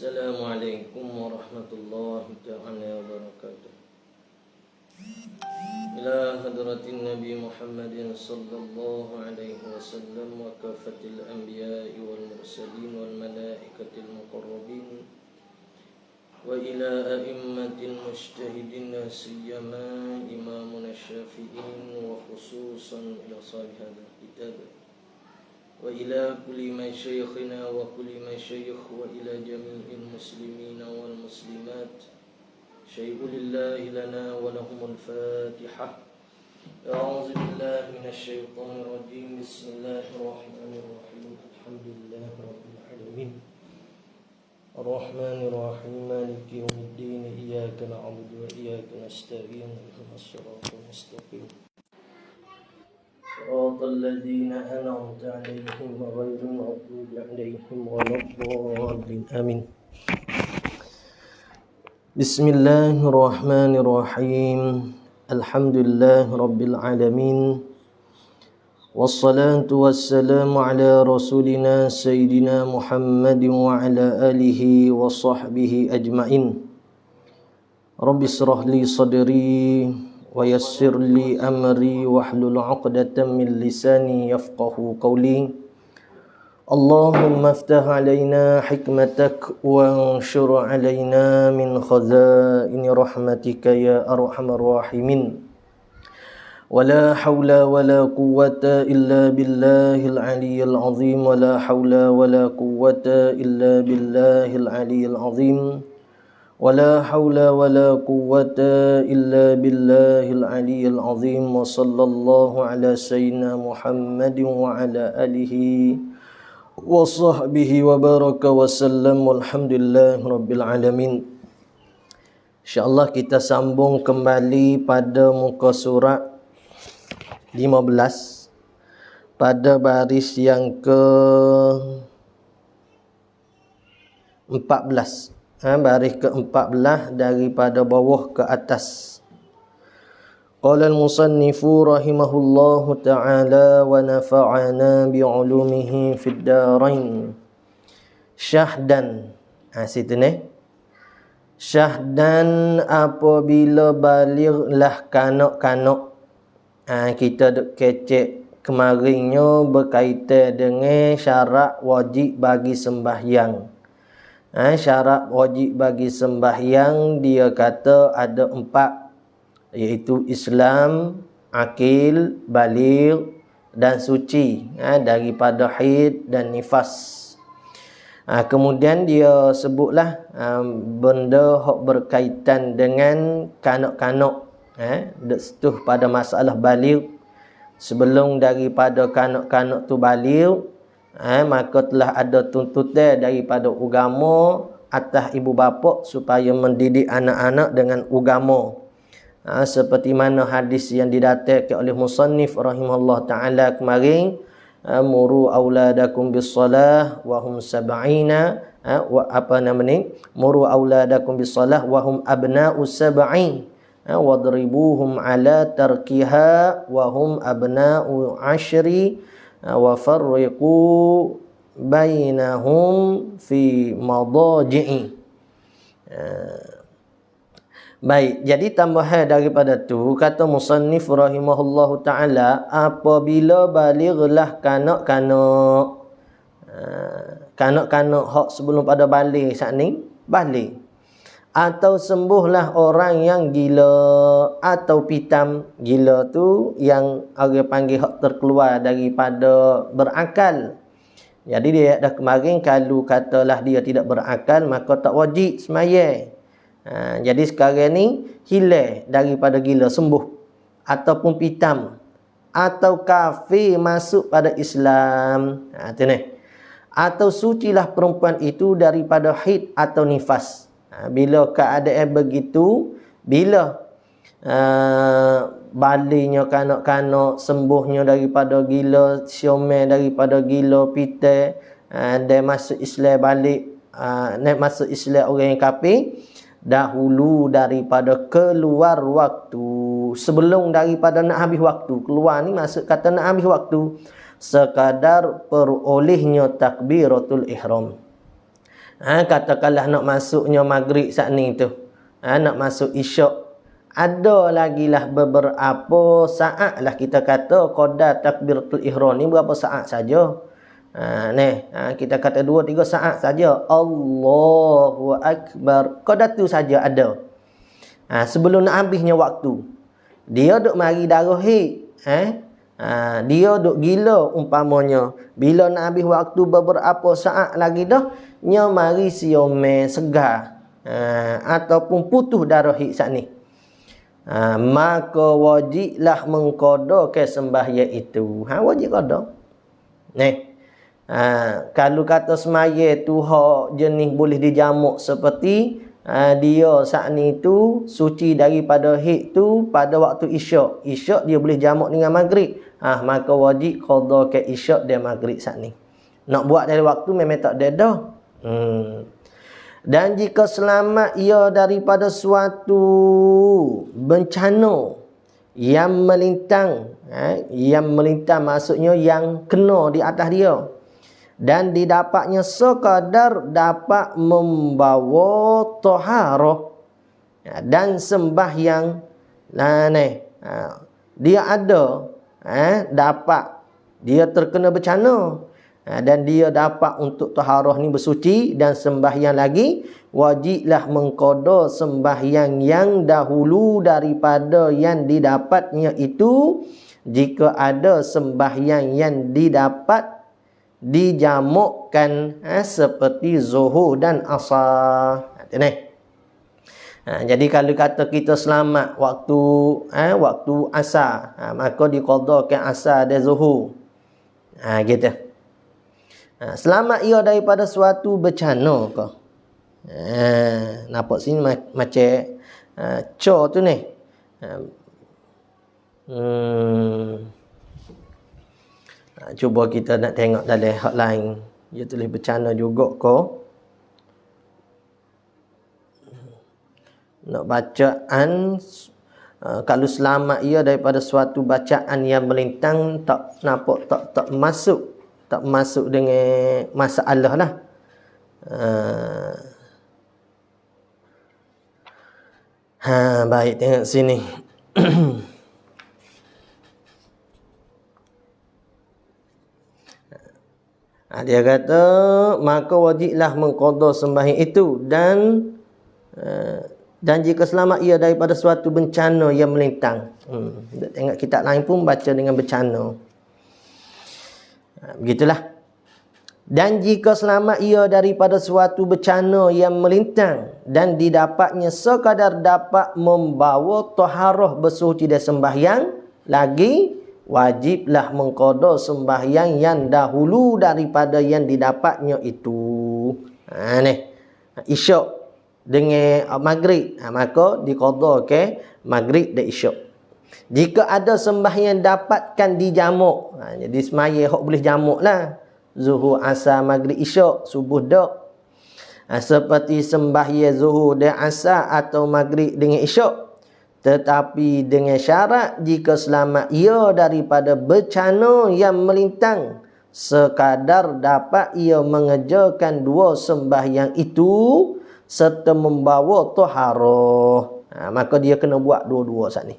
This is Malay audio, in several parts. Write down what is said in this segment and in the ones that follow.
Assalamualaikum warahmatullahi ta'ala wabarakatuh. Ila hadratin Nabi Muhammadin sallallahu alaihi wasallam wa kafatil anbiya'i wal mursalin wal malaikatil muqarrabin wa ila a'immatil mujtahidin siyama imamuna syafi'in wa khususan ila sahib hadha kitab wa ila kulli masyayikhina wa kulli masyayikh wa ila jami'il muslimina wal muslimat syai'u lillahi lana wa lahumul fatihah. A'udzu billahi minasy syaithanir rajim. Bismillahirrahmanirrahim. Alhamdulillahi rabbil alamin. Ar-Rahmanir Rahim. Maliki yaumiddin. Iyyaka na'budu wa iyyaka nasta'in. Ihdinas siratal mustaqim. صراط الذين أنعمت عليهم غير المغضوب عليهم ولا الضالين آمين. بسم الله الرحمن الرحيم. الحمد لله رب العالمين والصلاة والسلام على رسولنا سيدنا محمد وعلى آله وصحبه أجمعين. رب اشرح لي صدري ويسر لي أمري واحلل عقدة من لساني يفقه قولي. اللهم افتح علينا حكمتك وانشر علينا من خزائن رحمتك يا أرحم الراحمين. ولا حول ولا قوة إلا بالله العلي العظيم. ولا حول ولا قوة إلا بالله العلي العظيم. ولا حول ولا قوة إلا بالله العلي العظيم. وصلى الله على سيدنا محمد وعلى آله وصحبه وبارك وسلم. والحمدلله رب العالمين. InsyaAllah kita sambung kembali pada muka surat 15 pada baris yang ke 14. Baris ke-14 daripada bawah ke atas. Qala al-musannifu rahimahullahu ta'ala wa nafa'ana bi'ulumihi fid darain. Syahdan. Situ ni. Syahdan apabila balighlah kanak-kanak. Kita duk kecek kemarinnya berkaitan dengan syarat wajib bagi sembahyang. Syarat wajib bagi sembahyang dia kata ada 4, iaitu Islam, akil, baligh dan suci daripada haid dan nifas. Kemudian dia sebutlah benda hak berkaitan dengan kanak-kanak. Setuh pada masalah baligh. Sebelum daripada kanak-kanak tu baligh, maka telah ada tuntutan daripada agama atas ibu bapa supaya mendidik anak-anak dengan agama. Seperti mana hadis yang didatangkan oleh musannif rahimahullah taala kemarin, muru auladakum bis-salah wa hum sab'ina muru auladakum bis-salah wa hum abna'u sab'in wadribuhum ala tarkiha wa hum abna'u 'ashri wa farriqu bainahum fi madaji'i. Baik, jadi tambahan daripada tu kata musannif rahimahullahu taala, apabila balighlah kanak-kanak, kanak-kanak hak sebelum pada baligh saat ni baligh, atau sembuhlah orang yang gila atau pitam. Gila tu yang orang panggil hak terkeluar daripada berakal. Jadi dia dah kemarin kalau katalah dia tidak berakal maka tak wajib sembahyang. Jadi sekarang ni hilang daripada gila, sembuh, ataupun pitam, atau kafir masuk pada Islam. Tu ni. Atau sucilah perempuan itu daripada haid atau nifas. Bila keadaan begitu, bila baliknya kanak-kanak, sembuhnya daripada gila, syomel daripada gila, pitai, dia masuk Islam balik, masuk Islam orang yang kafir, dahulu daripada keluar waktu, sebelum daripada nak habis waktu. Keluar ni maksud kata nak habis waktu, sekadar perolehnya takbiratul ihram. Katakanlah nak masuknya maghrib saat ni tu. Nak masuk isyak. Ada lagi lah beberapa saat lah kita kata qadar takbiratul ihram ni berapa saat saja. Kita kata 2-3 saat saja. Allahu Akbar. Qadar tu saja ada. Sebelum nak habisnya waktu. Dia duk mari darah haid. Dia duk gila umpamanya. Bila nak habis waktu beberapa saat lagi dah, nya mari siomel segar. Ataupun putus darah haid saat ni. Maka wajiblah mengqada ke sembahyang itu. Wajib qada. Kalau kata sembahyang tu hak jenis boleh dijamuk seperti dia saat ni tu suci daripada haid tu pada waktu isyak. Isyak dia boleh jamuk dengan maghrib. Maka wajib qada ke isyak dan maghrib saat ni. Nak buat dari waktu memang tak ada dah. Dan jika selamat ia daripada suatu bencana yang melintang, yang melintang maksudnya yang kena di atas dia, dan didapatnya sekadar dapat membawa taharah dan sembahyang, dia ada dapat, dia terkena bencana dan dia dapat untuk taharah ni bersuci dan sembahyang lagi, wajiblah mengqada sembahyang yang dahulu daripada yang didapatnya itu, jika ada sembahyang yang didapat dijamukkan seperti zuhur dan asar. Jadi kalau kata kita selamat waktu asar, maka diqadakan asar dan zuhur. Gitu. Selamat ia daripada suatu bencana ke. Nampak sini macam co tu ni. Cuba kita nak tengok dalam hak lain. Dia tulis bencana juga ke. Nak bacaan kalau selamat ia daripada suatu bacaan yang melintang, tak nampak tak masuk dengan masalah lah. Baik, tengok sini. Dia kata maka wajiblah mengqada sembahyang itu dan jika selamat ia daripada suatu bencana yang melintang. Tengok kitab lain pun baca dengan bencana. Begitulah. Dan jika selamat ia daripada suatu bencana yang melintang dan didapatnya sekadar dapat membawa taharah bersuci dan sembahyang lagi, wajiblah mengqada sembahyang yang dahulu daripada yang didapatnya itu. Isyak dengan maghrib, maka diqada ke maghrib dan isyak. Jika ada sembahyang dapatkan dijamuk, jadi sembahyang hok boleh jamuk lah, zuhur, asar, maghrib, isyak, subuh dak. Seperti sembahyang zuhur dan asar atau maghrib dengan isyak, tetapi dengan syarat jika selamat ia daripada bencana yang melintang, sekadar dapat ia mengerjakan dua sembahyang itu serta membawa taharah, maka dia kena buat dua-dua saat ni.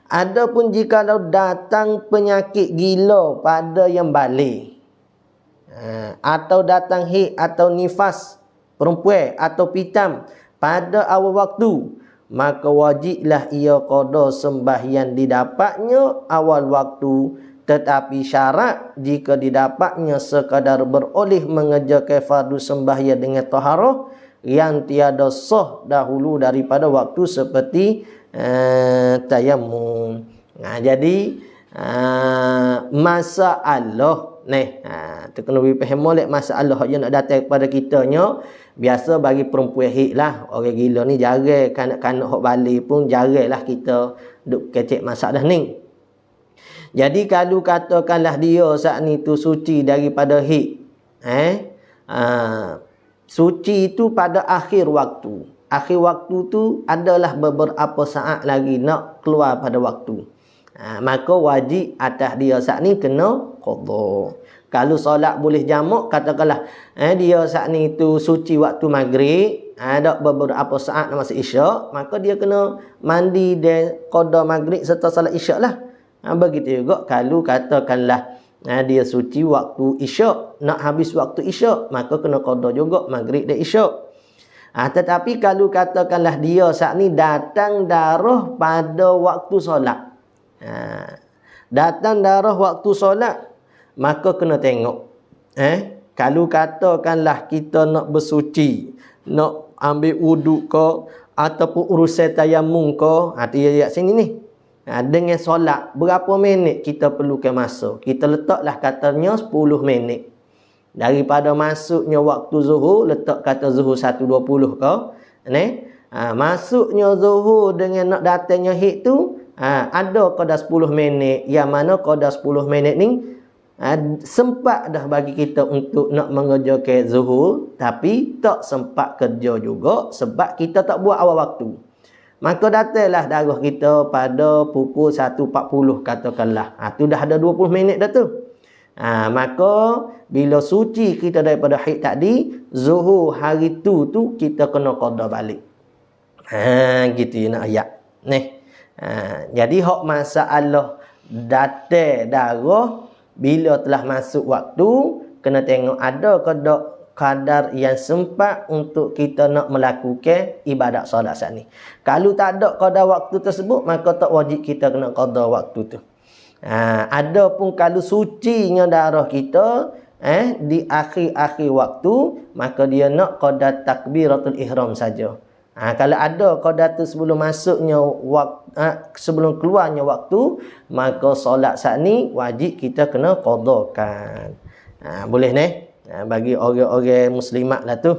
Adapun jikalau datang penyakit gila pada yang balik, atau datang haid atau nifas perempuan atau pitam pada awal waktu, maka wajiblah ia qada sembahyang didapatnya awal waktu, tetapi syarat jika didapatnya sekadar beroleh mengerjakan fardu sembahyang dengan taharah yang tiada sah dahulu daripada waktu seperti tayammum. Jadi masalah ni, tu kena faham molek masalah yang nak datang kepada kitanya. Biasa bagi perempuan haid lah, orang gila ni jarang, kanak-kanak hok balik pun jarang lah kita duk kecek masalah ni. Jadi kalau katakanlah dia saat ni tu suci daripada haid, suci itu pada akhir waktu. Akhir waktu tu adalah beberapa saat lagi nak keluar pada waktu. Maka wajib atas dia saat ni kena qada. Kalau solat boleh jamak, katakanlah dia saat ni tu suci waktu maghrib, ada beberapa saat nak masuk isyak, maka dia kena mandi dan qada maghrib serta solat isyak lah. Begitu juga kalau katakanlah dia suci waktu isyak, nak habis waktu isyak, maka kena qada juga maghrib dan isyak. Tetapi kalau katakanlah dia saat ni datang darah pada waktu solat, datang darah waktu solat, maka kena tengok. Kalau katakanlah kita nak bersuci, nak ambil wuduk ke, ataupun urusan tayamum ke, dia sini ni. Dengan solat, berapa minit kita perlukan masa? Kita letaklah katanya 10 minit. Daripada masuknya waktu zuhur, letak kata zuhur 1.20 ke. Masuknya zuhur dengan nak datangnya hit tu, ada qada 10 minit. Yang mana qada 10 minit ni, sempat dah bagi kita untuk nak mengerjakan zuhur, tapi tak sempat kerja juga sebab kita tak buat awal waktu. Maka datanglah darah kita pada pukul 1.40 katakanlah. Tu dah ada 20 minit dah tu. Maka bila suci kita daripada haid tadi, zuhur hari tu kita kena qada balik. Gitu ya nak ayat. Jadi hak masalah datang darah bila telah masuk waktu, kena tengok ada kadar yang sempat untuk kita nak melakukan ibadat solat saat ni. Kalau tak ada kadar waktu tersebut, maka tak wajib kita kena qada waktu tu. Ada pun kalau sucinya darah kita di akhir-akhir waktu, maka dia nak qada takbiratul ihram saja. Kalau ada qada tu sebelum masuknya sebelum keluarnya waktu, maka solat saat ni wajib kita kena qadakan. Boleh ni? Bagi orang-orang muslimat lah tu.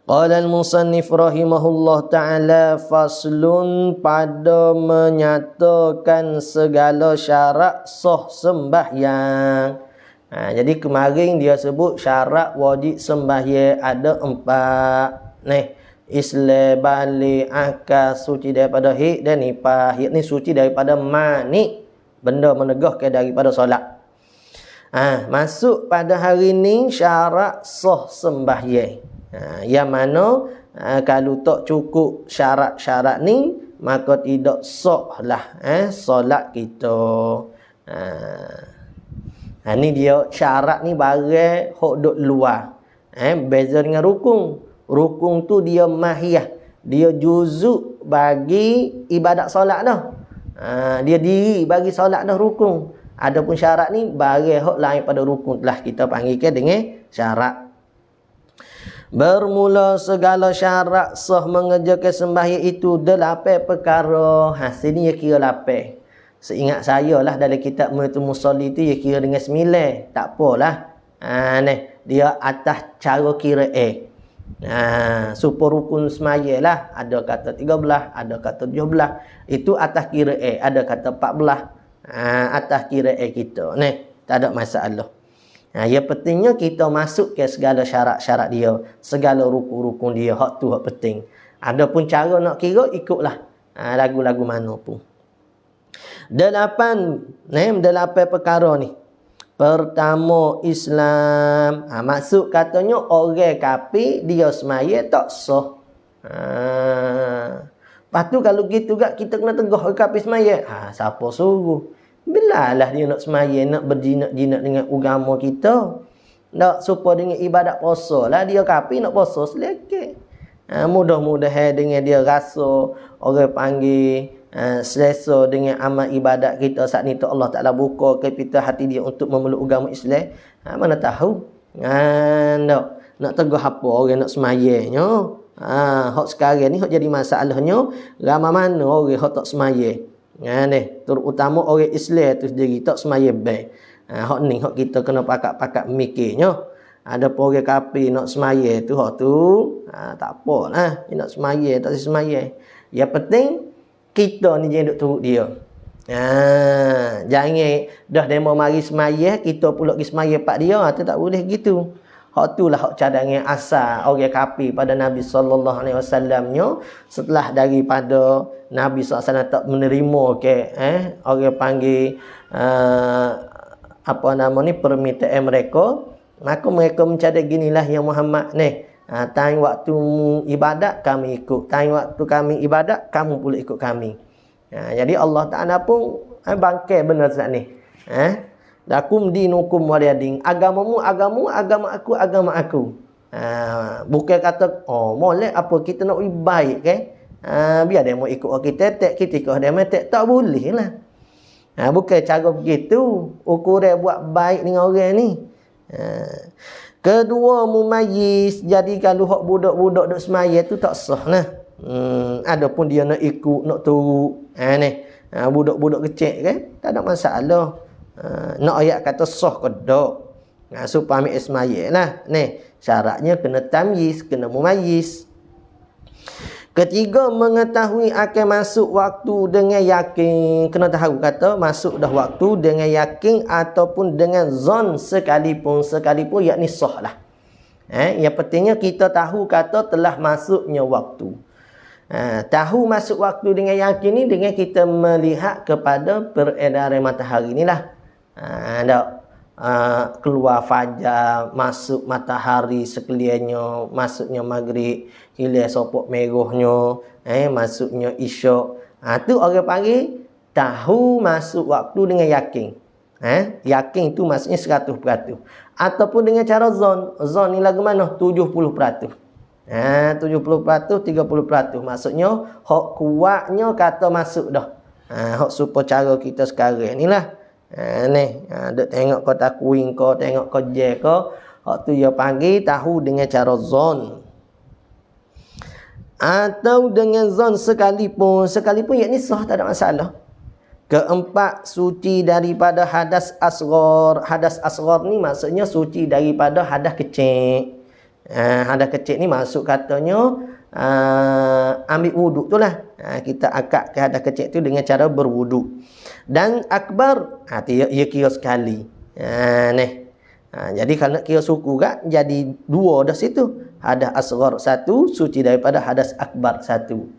Qala al-musannif rahimahullah ta'ala, faslun, pada menyatakan segala syarat sah sembahyang. Jadi kemarin dia sebut syarat wajib sembahyang ada 4. Islam, balik, akal, suci daripada hid dan nifas. Hid ni suci daripada mani, benda menegahkan daripada solat. Masuk pada hari ni syarat sah sembahyang. Yang mana kalau tak cukup syarat-syarat ni, maka tidak sah lah solat kita. Ni dia syarat ni barang hok duk luar. Beza dengan rukun. Rukun tu dia mahiyah, dia juzuk bagi ibadat solat dah. Dia diri bagi solat dah rukun. Adapun syarat ni barang hok lain pada rukun, telah kita panggilkan dengan syarat. Bermula segala syarat sah mengerjakan sembahyang itu 8 perkara. Sini dia kira 8. Seingat saya lah dalam kitab Mu'tul Musalli tu dia kira dengan 9. Tak apalah. Dia atas cara kira super rukun sembahyang lah. Ada kata 13, ada kata 17. Itu atas kira ada kata 14. Atas kira kita. Tak ada masalah. Yang pentingnya kita masuk ke segala syarat-syarat dia, segala rukun-rukun dia. Hak tu hak penting. Adapun cara nak kira, ikutlah lagu-lagu mana pun. 8 perkara ni. Pertama, Islam. Maksud katanya orang kafir dia semaya tak sah. Lepas tu kalau gitu juga kita kena tegah orang kafir semaya. Siapa suruh? Bilalah dia nak sembahyang, nak berjinak-jinak dengan agama kita. Nak supaya dengan ibadat puasa lah. Dia kafir nak puasa selekeh. Mudah-mudahan dengan dia rasa orang panggil selesa dengan amal ibadat kita saat ni tu, Allah Ta'ala buka ke kita hati dia untuk memeluk agama Islam. Mana tahu. Nak tegah apa orang nak sembahyangnya. Hak sekarang ni hak jadi masalahnya, ramai mana orang hak tak sembahyang. Terutama orang Islam tu sendiri tak sembahyang baik. Hak ni hak kita kena pakat-pakat mikirnya. Ada pun orang kafir nak sembahyang tu, hak tu tak apalah. Dia nak sembahyang tak sembahyang. Yang penting kita ni jangan duk turut dia. Jangan dah demo mari sembahyang kita pula pergi sembahyang pak dia, tu tak boleh gitu. Hak tu lah hak cadangan asal orang kafir pada Nabi sallallahu alaihi wasallamnya setelah daripada Nabi SAW tak menerima orang panggil permintaan mereka, maka mereka mencadang ginilah yang Muhammad ni, time waktu ibadat kami ikut, time waktu kami ibadat kamu pula ikut kami. Jadi Allah Ta'ala pun bangkai benar saat ni. Lakum dinukum waliyadin. Agamamu agama aku agama aku. Bukan kata molek apa kita nak baik biar dia mau ikut kita kita ikut dia tak boleh lah. Bukan cara begitu ukuran buat baik dengan orang ni. Kedua, mumayyiz. Jadi kalau hak budak-budak duk semaya tu tak sah lah. Adapun dia nak ikut nak turut budak-budak kecil tak ada masalah. Nak ayat kata sah ke tak, supaya ambil semaya lah ni. Syaratnya kena tamyiz, kena mumayyiz. Ketiga, mengetahui akan masuk waktu dengan yakin. Kena tahu kata masuk dah waktu dengan yakin ataupun dengan zon sekalipun yakni sah lah. Yang pentingnya kita tahu kata telah masuknya waktu. Tahu masuk waktu dengan yakin ni dengan kita melihat kepada peredaran matahari inilah. Keluar fajar, masuk matahari sekaliannya, masuknya maghrib, hilang sopok merahnya, masuknya isyak. Tu orang panggil tahu masuk waktu dengan yakin. Yakin tu maksudnya 100%. Ataupun dengan cara zon. Zon ni lagu mana? 70%. 70%, 30%. Maksudnya hak kuatnya kata masuk dah. Hak supaya cara kita sekarang ni lah. Duk tengok kau takwing kau, tengok kau je kau, hak tu dia panggil tahu dengan cara zon. Atau dengan zon sekalipun yakni sah, tak ada masalah. Keempat, suci daripada hadas asghar. Hadas asghar ni maksudnya suci daripada hadas kecil. Hadas kecil ni masuk katanya ambil wuduk tu lah. Kita akad ke hadas kecil tu dengan cara berwuduk. Dan akbar, ia kira sekali. Jadi kalau nak kira suku kan, jadi dua dah situ. Hadas asghar satu, suci daripada hadas akbar satu.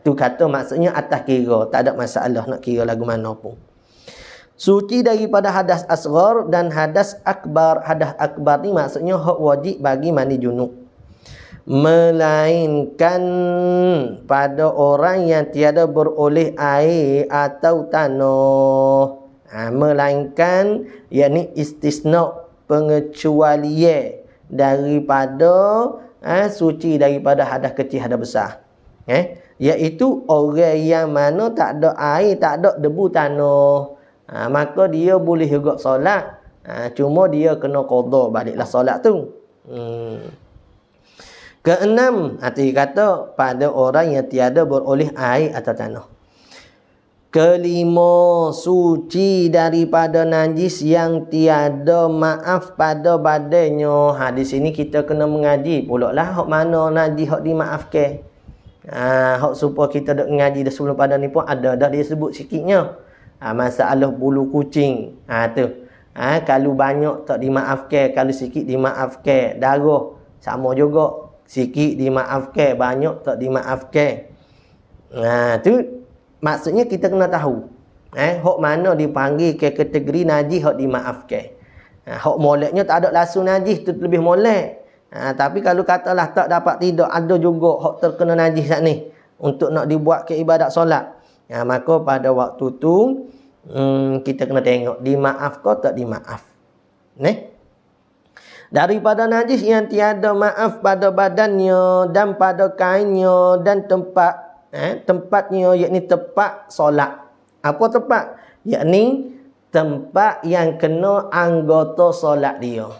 Tu kata maksudnya atas kira, tak ada masalah nak kira lagu mana pun. Suci daripada hadas asghar dan hadas akbar. Hadas akbar ni maksudnya hak wajib bagi mandi junub. Melainkan pada orang yang tiada beroleh air atau tanah. Melainkan yakni istisna, pengecualian daripada suci daripada hadas kecil hadas besar. Iaitu orang yang mana tak ada air, tak ada debu tanah, maka dia boleh juga solat, cuma dia kena qada baliklah solat tu. Keenam, arti kata pada orang yang tiada beroleh air atau tanah. Kelima, suci daripada najis yang tiada maaf pada badannya. Di sini kita kena mengaji pula lah hak mana najis hak dimaafkan. Hak supaya kita dak mengaji dah sebelum pada ni pun ada dah dia sebut sikitnya. Masalah bulu kucing. Tu. Kalau banyak tak dimaafkan, kalau sikit dimaafkan. Darah sama juga. Sikit dimaafkan, banyak tak dimaafkan. Tu maksudnya kita kena tahu. Hak mana dipanggil ke kategori najis hak dimaafkan. Hak moleknya tak ada langsung najis tu lebih molek. Tapi kalau katalah tak dapat tidak, ada juga hak terkena najis saat ni untuk nak dibuat ke ibadat solat. Maka pada waktu tu kita kena tengok dimaaf ke tak dimaaf. Daripada najis yang tiada maaf pada badannya dan pada kainnya dan tempatnya, yakni tempat solat. Apa tempat? Yakni tempat yang kena anggota solat dia.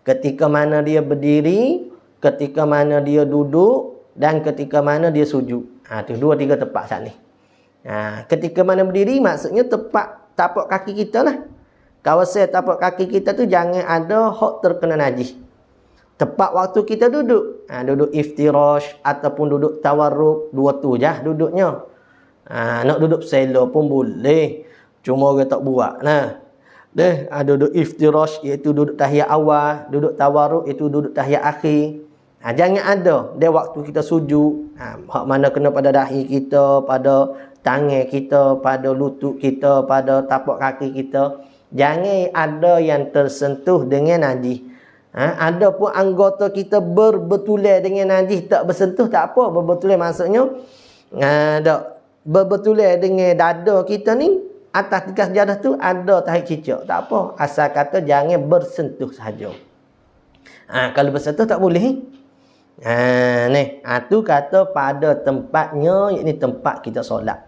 Ketika mana dia berdiri, ketika mana dia duduk dan ketika mana dia sujud. Tu 2-3 tempat saat ni. Ketika mana berdiri maksudnya tempat tapak kaki kita lah. Kawasan tapak kaki kita tu jangan ada hak terkena najis. Tepat waktu kita duduk, duduk iftirash ataupun duduk tawarruk, dua tu je duduknya. Nak duduk selo pun boleh, cuma orang tak buat. Duduk iftirash iaitu duduk tahiyat awal, duduk tawarruk itu duduk tahiyat akhir. Jangan ada dia waktu kita sujud, hak mana kena pada dahi kita, pada tangan kita, pada lutut kita, pada tapak kaki kita. Jangan ada yang tersentuh dengan najis. Ada pun anggota kita berbetulan dengan najis tak bersentuh, tak apa. Berbetulan maksudnya tak berbetulan dengan dada kita ni, atas tikas sejadah tu ada tahi cicak, tak apa. Asal kata jangan bersentuh saja. Kalau bersentuh tak boleh. Tu kata pada tempatnya, iaitu tempat kita solat.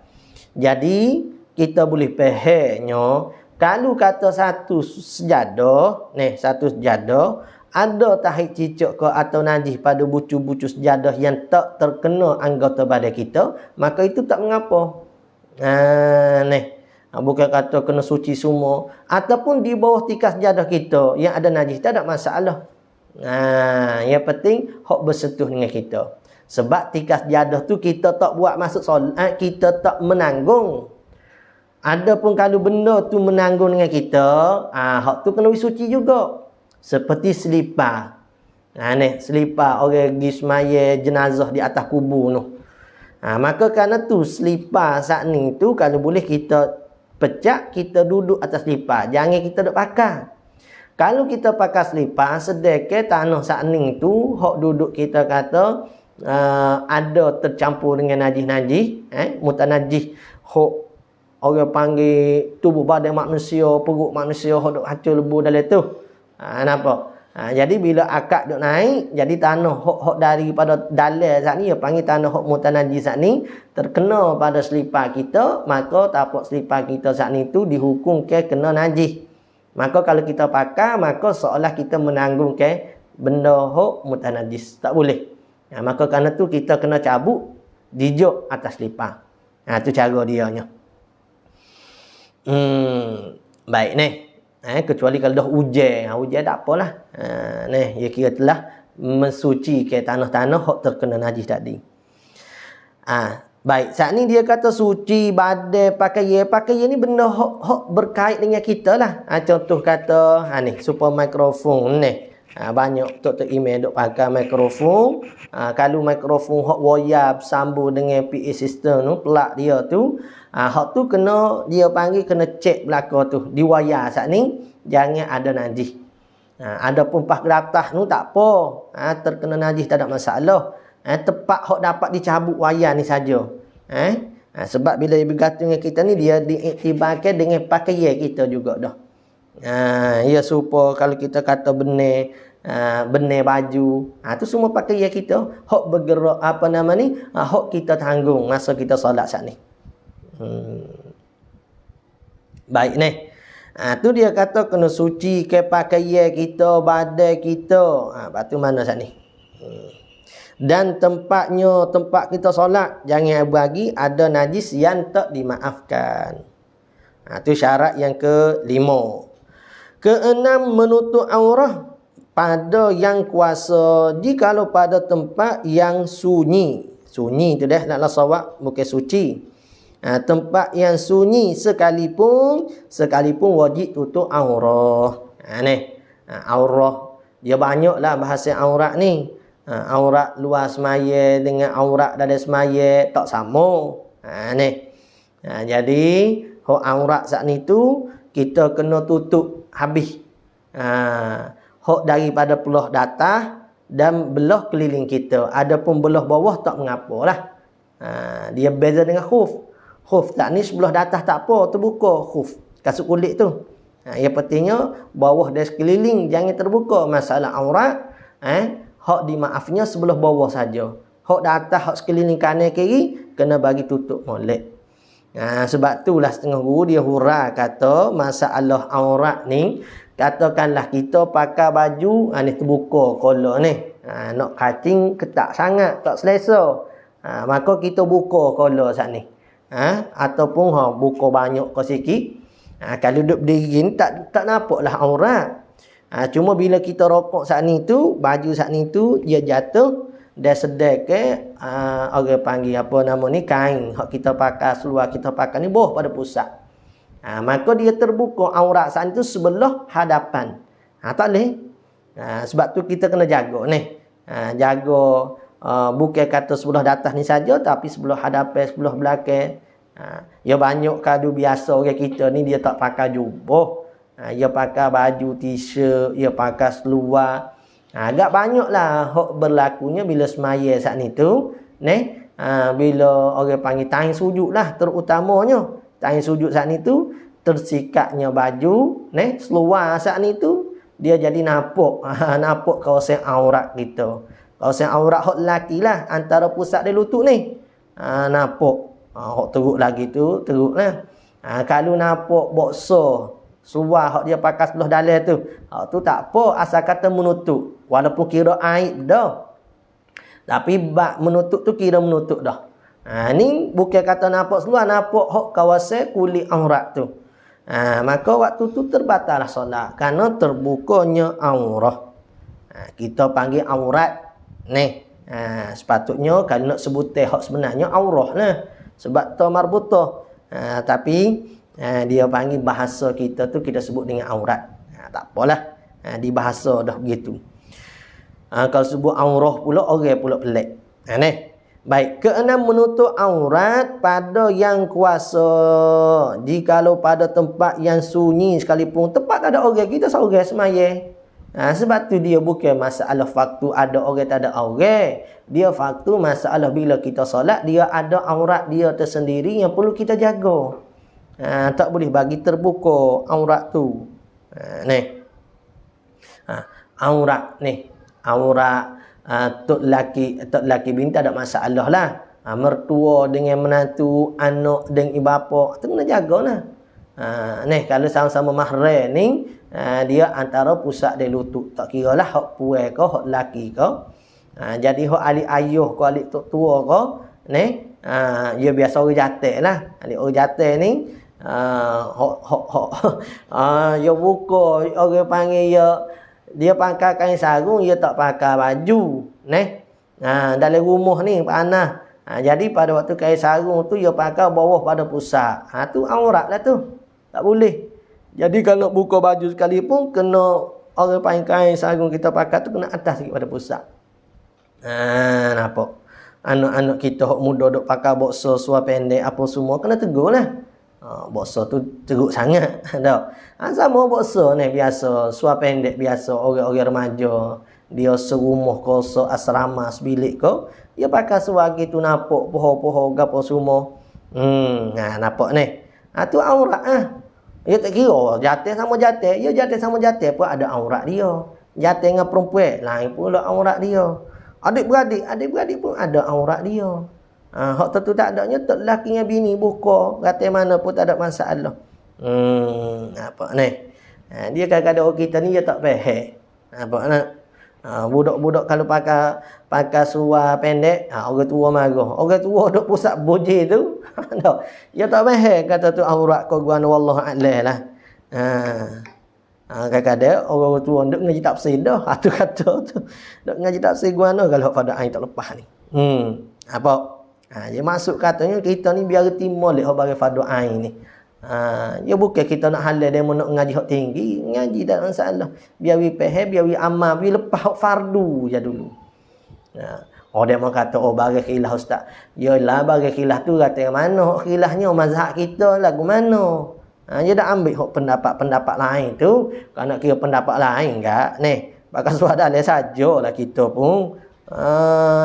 Jadi kita boleh fahamnya, kalau kata satu sejadah, ada tahi cicak ke atau najis pada bucu-bucu sejadah yang tak terkena anggota badan kita, maka itu tak mengapa. Bukan kata kena suci semua, ataupun di bawah tikas sejadah kita yang ada najis, tak ada masalah. Yang penting hak bersentuh dengan kita. Sebab tikas sejadah tu kita tak buat masuk solat, kita tak menanggung. Adapun kalau benda tu menanggung dengan kita, hak tu kena suci juga. Seperti selipar. Selipar orang pergi semaya jenazah di atas kubur tu. Maka kerana tu selipar saat ni tu, kalau boleh kita pecah, kita duduk atas selipar. Jangan kita duduk pakai. Kalau kita pakai selipar, sedekah tanah saat ni tu, hak duduk kita kata ada tercampur dengan najis-najis, mutanajis, hak orang panggil tubuh badan manusia, perut manusia, hak duk hacur lebu dalam tu. Nampak? Jadi bila akad duk naik, jadi tanah hak daripada dalam saat ni, dia panggil tanah hak mutanajis saat ni, terkena pada selipar kita, maka tapak selipar kita saat ni tu dihukum ke kena najis. Maka kalau kita pakai, maka seolah kita menanggung ke benda hak mutanajis. Tak boleh. Maka kerana tu kita kena cabut dijuk atas selipar. Tu cara dianya. Baik ni. Kecuali kalau dah hujan. Hujan tak apalah. Dia kira telah mensuci ke tanah-tanah hak terkena najis tadi. Baik, saat ni dia kata suci badan pakaian ni benda hak berkait dengan kita lah. Contoh kata ni super mikrofon ni. Banyak tok email duk pakai mikrofon. Kalau mikrofon hak wire bersambung dengan PA system tu, pelak dia tu, hak tu kena dia panggil kena cek belakang tu di wire saat ni jangan ada najis. Adapun pas ke atas tu tak apa. Terkena najis tak ada masalah. Tepat hak dapat dicabut wayar ni saja. Sebab bila dia bergantung dengan kita ni, dia diiktibarkan dengan pakaian kita juga dah. Ya supaya kalau kita kata benar baju, tu semua pakaian kita, hak bergerak hak kita tanggung masa kita solat saat ni. Baik ni. Tu dia kata kena suci ke pakaian kita, badan kita. Batu mana saat ni? Dan tempat kita solat jangan bagi ada najis yang tak dimaafkan. Itu syarat yang ke-5. Ke-6, menutup aurah pada yang kuasa jikalau pada tempat yang sunyi. Sunyi tu dah naklah sawab, bukan suci. Tempat yang sunyi sekalipun wajib tutup aurah. Aurah dia banyaklah bahasa aurat ni. Aurat luar semaya dengan aurat dalam semaya tak sama. Jadi hak aurat saat ni tu kita kena tutup habis. Hak daripada belah datar dan belah keliling kita. Adapun belah bawah tak mengapalah. Dia beza dengan khuf. Khuf tak ni sebelah datar tak apa, terbuka khuf kasut kulit tu. Yang pentingnya bawah dan sekeliling jangan terbuka. Masalah aurat hak dimaafnya sebelah bawah saja. Hak atas, hak sekeliling kanan kiri kena bagi tutup molek. Sebab itulah setengah guru dia hurah kata masalah aurat ni, katakanlah kita pakai baju ni terbuka kolor ni. Nak cutting ketat sangat, tak selesa. Maka kita buka kolor saat ni. Ataupun buka banyak ke sikit. Kalau duduk berdiri ni tak nampaklah aurat. Cuma bila kita rokok saat ni tu, baju saat ni tu dia jatuh dan sedek ke orang panggil kain hak kita pakai, seluar kita pakai ni bawah pada pusat. Maka dia terbuka aurat saat tu sebelah hadapan. Tak boleh. Sebab tu kita kena jaga ni. Jaga bukan kata sebelah atas ni saja, tapi sebelah hadapan, sebelah belakang. Ya banyak kadu biasa orang kita ni dia tak pakai jubah. Dia pakai baju t-shirt, dia pakai seluar. Agak banyaklah hak berlakunya bila semaya saat ni tu, bila orang panggil tahin sujud lah terutamanya. Tahin sujud saat ni tu tersikatnya baju, seluar saat ni tu dia jadi nampak nampak kawasan aurat kita. Kawasan aurat hak lelaki lah antara pusat dia lutut ni. Nampak. Hak teruk lagi tu, teruk lah. Kalau nampak boxer, seluar hak dia pakai sebelah dalam tu, hak tu tak apa, asal kata menutup. Walaupun kira aib dah. Tapi bak menutup tu kira menutup dah. Ni bukan kata nampak seluar, nampak hak kawasan kulit aurat tu. Maka waktu tu terbatallah solat kerana terbukanya aurat. Kita panggil aurat ni. Sepatutnya kalau nak sebutan hak sebenarnya aurat lah. Sebab tu marbutah. Tapi dia panggil bahasa kita tu kita sebut dengan aurat. Tak apalah. Di bahasa dah begitu. Kalau sebut aurah pula orang pula pelik. Baik, keenam menutup aurat pada yang kuasa. Jikalau pada tempat yang sunyi sekalipun, tempat ada orang, kita seorang semaya. Sebab tu dia bukan masalah faktu ada orang tak ada orang. Dia faktu masalah bila kita solat, dia ada aurat dia tersendiri yang perlu kita jaga. Tak boleh bagi terbuka aurat tu. Aurat ni, aurat tok laki bini tak ada masalah lah. Mertua dengan menantu, anak dengan ibu bapa, tu kena jagalah. Kalau sama-sama mahram ni, dia antara pusat dia lutut. Tak kira lah hak puai ke, hak laki ke. Jadi hak alik ayuh ke, alik tok tua ke, dia biasa orang jatuh lah. Alik orang jatuh ni, dia buka, orang panggil dia pakai kain sarung, dia tak pakai baju. Dalam rumah ni panas. Jadi pada waktu kain sarung tu, dia pakai bawah pada pusat. Tu aurat lah tu. Tak boleh. Jadi kalau buka baju sekalipun, kena orang pakai kain sarung kita pakai tu kena atas sikit pada pusat. Nampak? Anak-anak kita hak muda duk pakai boxer, seluar pendek apa semua, kena tegur lah. Boxer tu teruk sangat. Sama boxer ni biasa, seluar pendek biasa, orang-orang remaja. Dia serumah ke, asrama, sebilik ke, dia pakai seluar gitu nampak pohon-pohon apa semua. Nampak ni. Tu aurat ah. Dia tak kira jatuh sama jatuh, dia jatuh sama jatuh pun ada aurat dia. Jatuh dengan perempuan, lain pula aurat dia. Adik-beradik pun ada aurat dia. Hak tu tak adanya tak lelaki dengan bini buka, kata mana pun tak ada masalah. Apa ni? Dia kadang-kadang orang kita ni dia tak faham. Apa nak? Budak-budak kalau pakai seluar pendek, orang tua marah. Orang tua duk pusat boje tu. Dia tak faham kata tu aurat kau guna wallahu a'lam lah. Kadang-kadang orang tua duk ngaji tafsir dah. Tu kata tu. Duk ngaji tafsir guna kalau pada ain tak lepas ni. Apa? Dia masuk katanya kita ni biar timur leh bagi fardu ain ni. Ya bukan kita nak halal demo nak ngaji hak tinggi, ngaji tak masalah. Biar we faham, biar we amal, we lepas hak fardu je dulu. Dia mau kata bagi khilaf ustaz. Yalah bagi khilaf tu kata mana hak khilafnya mazhab kita lagu mana. Dia dah ambil hak pendapat lain tu, kalau nak kira pendapat lain enggak. Bakal suara lain sajalah kita pun.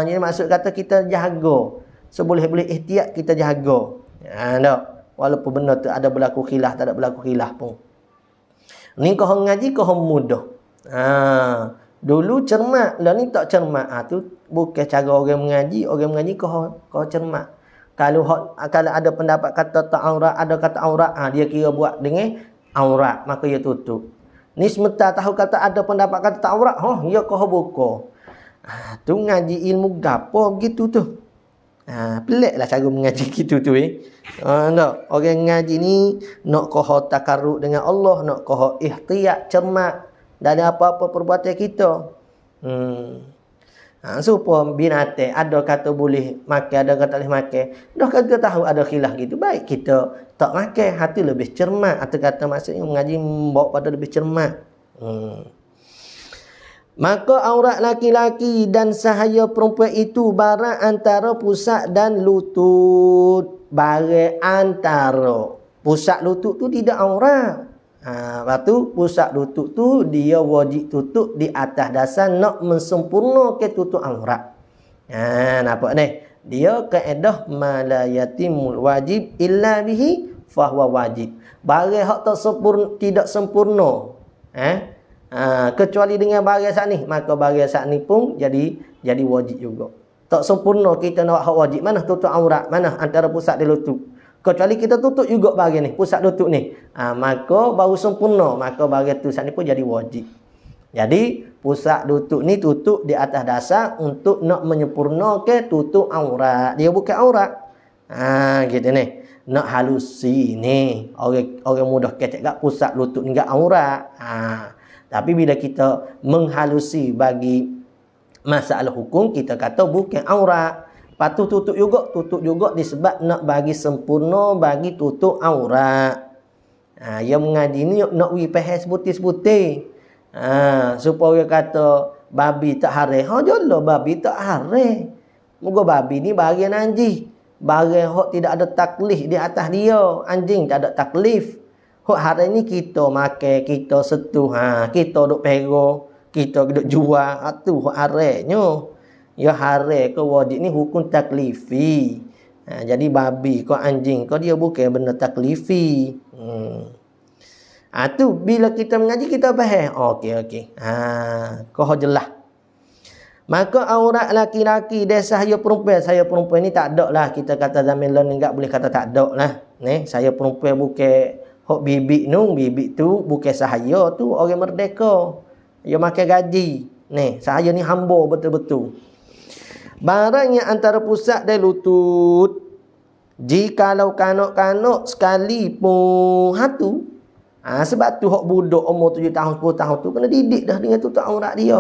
Jadi maksud kata kita jaga. Seboleh-boleh ihtiyat kita jaga. Tak. Walaupun benda tu ada berlaku khilaf, tak ada berlaku khilaf pun. Ni kau ngaji kau mudah. Dulu cermat, lah ni tak cermat. Tu bukan cara orang mengaji kau cermat. Kalau ada pendapat kata tak aurat, ada kata aurat, dia kira buat dengan aurat, maka dia tutup. Ni sementara tahu kata ada pendapat kata tak aurat, dia kau buka. Tu ngaji ilmu gapo begitu tu. Peliklah cara mengaji gitu tu tak. Orang ngaji ni nak kau takarrub dengan Allah, nak kau ihtiyat cermat dari apa-apa perbuatan kita. Supaya binatang ada kata boleh makan, ada kata boleh makan. Dah kata tahu ada khilaf gitu, baik kita tak makan, hati lebih cermat. Atau kata maksudnya mengaji membawa pada lebih cermat. Maka aurat laki-laki dan sahaya perempuan itu barang antara pusat dan lutut. Barang antara. Pusat lutut tu tidak aurat. Lepas tu pusat lutut tu dia wajib tutup di atas dasar nak mensempurnakan tutup aurat. Nampak ni? Dia kaedah ma la yatimul wajib illa bihi fahuwa wajib. Barang hak tak sempurna, tidak sempurna. Kecuali dengan barang saat ni, maka barang saat ni pun jadi wajib juga. Tak sempurna kita nak hak wajib. Mana tutup aurat? Mana antara pusat dan lutut? Kecuali kita tutup juga barang ni, pusat lutut ni. Maka baru sempurna. Maka barang tu saat ni pun jadi wajib. Jadi pusat lutut ni tutup di atas dasar untuk nak menyempurnakan tutup aurat. Dia bukan aurat. Gitu ni. Nak halusi ni. Orang mudah kata kat pusat lutut ni kat aurat. Tapi bila kita menghalusi bagi masalah hukum, kita kata bukan aurat. Lepas tu tutup juga disebab nak bagi sempurna bagi tutup aurat. Yang mengaji ni nak wipah sebutir-sebutir. Supaya kata babi tak haram. Jelah babi tak haram. Moga babi ni bahagian anjing. Barang hak tidak ada taklif di atas dia. Anjing tak ada taklif. Hak haram ni kita makan, kita setuh, kita duk pera, kita duk jual. Tu hak haramnya. Ya haram ke wajib ni hukum taklifi. Jadi babi ke anjing ke dia bukan benda taklifi. Tu bila kita mengaji kita faham. Okey. Kau jelas. Maka aurat laki-laki dan sahaya perempuan ni tak ada lah. Kita kata zaman lalu enggak boleh kata tak ada lah. Saya perempuan bukan hok bibik tu bukan sahaya tu orang merdeka. Dia makan gaji. Sahaya ni hamba betul-betul. Barang yang antara pusat dan lutut, jikalau kanak-kanak sekali pun hatu. Sebab tu hak budak umur 7 tahun 10 tahun tu kena didik dah dengan tutup aurat dia.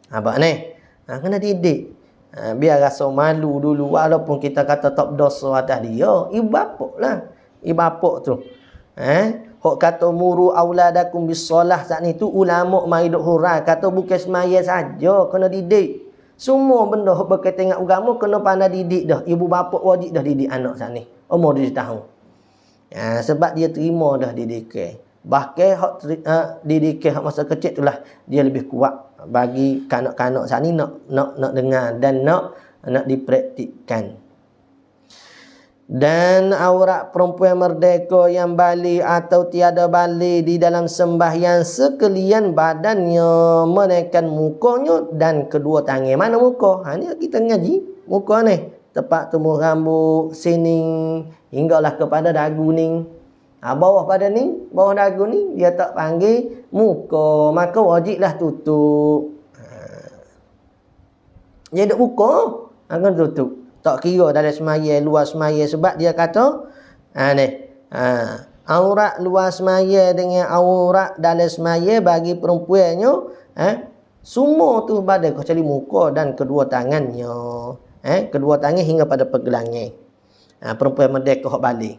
Abang ni kena didik. Biar rasa malu dulu. Walaupun kita kata tak berdosa atas dia, ibu bapak lah. Ibu bapak tu hak kata muru auladakum bisolah saat ni tu ulama mai duk hurai kata bukan semaya saja, kena didik. Semua benda hak berkaitan dengan agama kena pandai didik dah. Ibu bapak wajib dah didik anak saat ni umur 7 tahun. Sebab dia terima dah didikan. Bahkan hak didikan hak masa kecil itulah dia lebih kuat bagi kanak-kanak saat ni nak dengar dan nak dipraktikkan. Dan aurat perempuan merdeka yang balik atau tiada balik di dalam sembahyang sekalian badannya menaikkan mukanya dan kedua tangan. Mana muka? Ni kita ngaji muka ni. Tepat tumbuh rambut, sining hinggalah kepada dagu ni. Bawah pada ni, bawah dagu ni dia tak panggil muka, maka wajiblah tutup. Dia duk buka, akan tutup. Tak kira dalam semaya, luar semaya, sebab dia kata aurat luar semaya dengan aurat dalam semaya bagi perempuannya semua tu badan kecuali muka dan kedua tangannya. Kedua tangan hingga pada pergelangnya. Perempuan merdeka hak balik.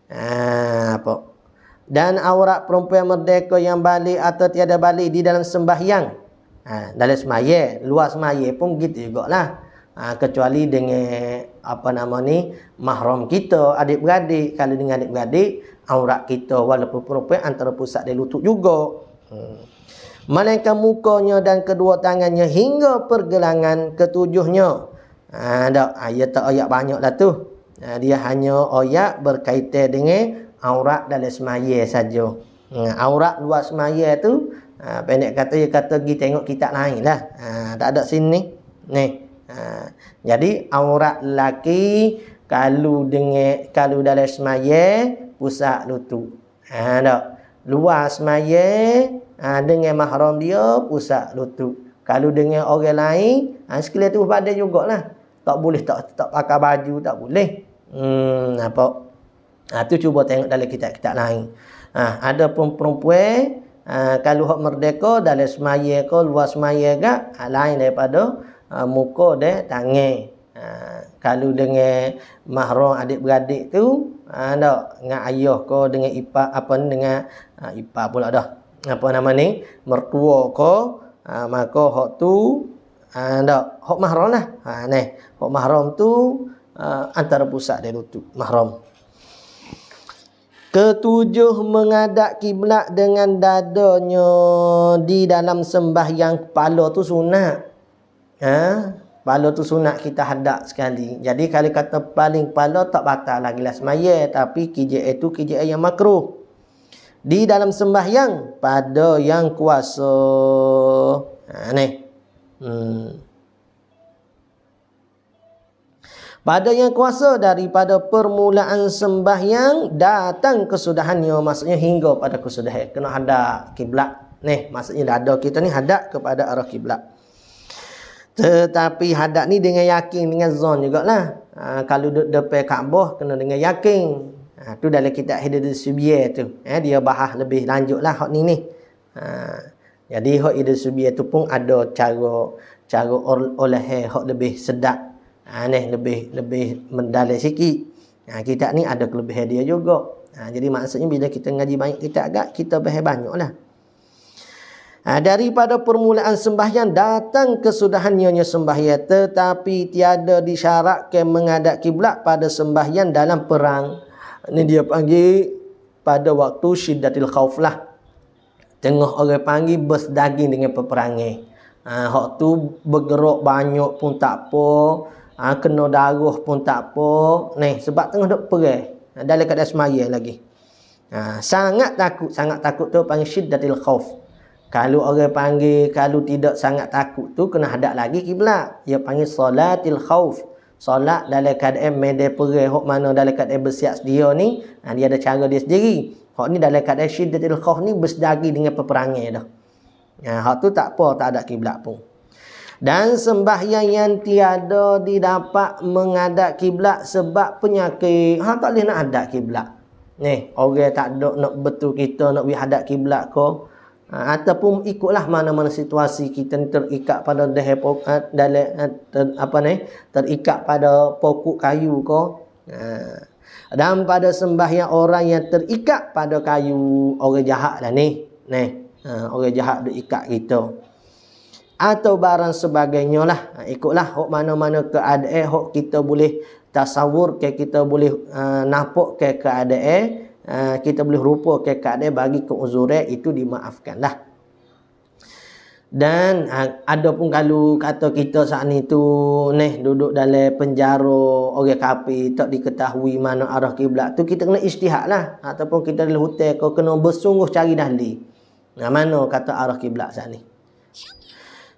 Apa? Dan aurat perempuan merdeka yang balik atau tiada balik di dalam sembahyang. Dalam semaya, luar semaya pun begitu jugalah. Kecuali dengan mahram kita, adik-beradik. Kalau dengan adik-beradik, aurat kita walaupun perempuan antara pusat dan lutut juga. Melainkan mukanya dan kedua tangannya hingga pergelangan ketujuhnya. Ayat banyak lah tu. Dia hanya ayat berkaitan dengan aurat dalam semaya saja. Aurat luar semaya tu pendek kata dia kata pergi tengok kitab lain lah. Tak ada sini ni. Jadi aurat lelaki kalau dalam semaya pusat lutut. Luar semaya dengan mahram dia pusat lutut. Kalau dengan orang lain sekalian tu badan jugalah. Tak boleh tak pakai baju, tak boleh. Apa? Tu cuba tengok dalam kitab-kitab lain. Ada pun perempuan kalau hak merdeka dalam semaya ke luar semaya ke lain daripada muka dan tangan. Kalau dengan mahram adik-beradik tu dengan ayah ke dengan ipar dengan ipar pula dah. apa nama ni, mertua ko, maka hak tu ndak hak mahram lah. Hak mahram tu antara pusat dia lutut mahram. Ketujuh, menghadap kiblat dengan dadanya di dalam sembahyang kepala tu sunat. Kepala tu sunat kita hadap sekali. Jadi kalau kata paling kepala tak batal lagi lah semaya, tapi KJA tu KJA yang makruh. Di dalam sembahyang pada yang kuasa. Pada yang kuasa daripada permulaan sembahyang datang kesudahannya, maksudnya hingga pada kesudahan. Kena hadap kiblat. Maksudnya dada kita ni hadap kepada arah kiblat. Tetapi hadap ni dengan yakin, dengan zon jugalah. Kalau duduk depan Kaabah kena dengan yakin. Tu dalam kitab Hidayah Subiya tu. Dia bahas lebih lanjut lah hak ni. Jadi hak Hidayah Subiya tu pun ada cara oleh hak lebih sedap. Lebih mendalam sikit. Kitab ni ada kelebihan dia juga. Jadi maksudnya bila kita ngaji banyak kitab agak, kita bahas banyaklah. Daripada permulaan sembahyang datang kesudahannya sembahyang, tetapi tiada disyaratkan menghadap kiblat pada sembahyang dalam perang. Ini dia panggil pada waktu syiddatil khauf lah. Tengah orang panggil bersdaging dengan peperangan. Hak tu bergerak banyak pun tak apa. Kena darah pun tak apa. Sebab tengah duk perang. Dalam keadaan semaya lagi. Sangat takut tu panggil syiddatil khauf. Kalau orang panggil, kalau tidak sangat takut tu kena hadap lagi kiblat. Dia panggil salatil khauf. Solat dalam keadaan medan perang, hok mana dalam keadaan bersiap sedia ni, dia ada cara dia sendiri. Hok ni dalam keadaan syiddatil khauf ni bersdagi dengan peperangan dah. Hak tu tak apa, tak ada kiblat pun. Dan sembahyang yang tiada didapat menghadap kiblat sebab penyakit, tak boleh nak hadap kiblat. Orang tak ada nak betul kita nak pergi hadap kiblat ko. Ataupun ikutlah mana-mana situasi kita ni terikat pada terikat pada pokok kayu ko. Dan pada sembahyang orang yang terikat pada kayu, orang jahat lah ni. Orang jahat duk ikat kita. Atau barang sebagainya lah. Ikutlah hok mana-mana keadaan hok kita boleh tasawur ke, kita boleh nampak ke keadaan, kita boleh rupa ke keadaan bagi keuzuran, itu dimaafkanlah. Dan ada pun kalau kata kita saat ni tu duduk dalam penjara orang kafir, tak diketahui mana arah kiblat tu, kita kena ijtihad lah. Ataupun kita dalam hutan kau kena bersungguh cari dalil. Mana kata arah kiblat saat ni.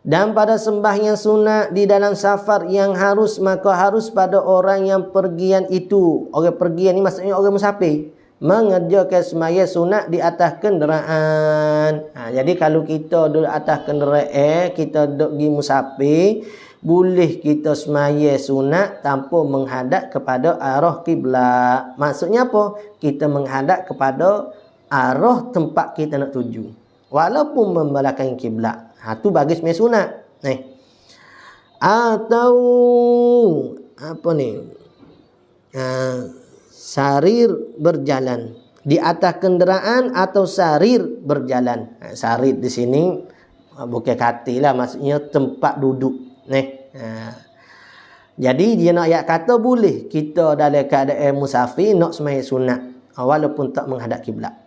Dan pada sembahyang sunat di dalam safar yang harus, maka harus pada orang yang pergian itu. Orang pergian ni maksudnya orang musafir. Mengerjakan sembahyang sunat di atas kenderaan. Jadi kalau kita duduk atas kenderaan, kita duduk pergi musafir, boleh kita sembahyang sunat tanpa menghadap kepada arah kiblat. Maksudnya apa? Kita menghadap kepada arah tempat kita nak tuju. Walaupun membelakangi kiblat. Tu bagi sembahyang sunat. Atau apa ni? Sarir berjalan di atas kenderaan atau sarir berjalan. Sarir di sini bukan katil lah, maksudnya tempat duduk. Jadi dia nak ayat kata boleh kita dalam keadaan musafir nak sembahyang sunat walaupun tak menghadap kiblat.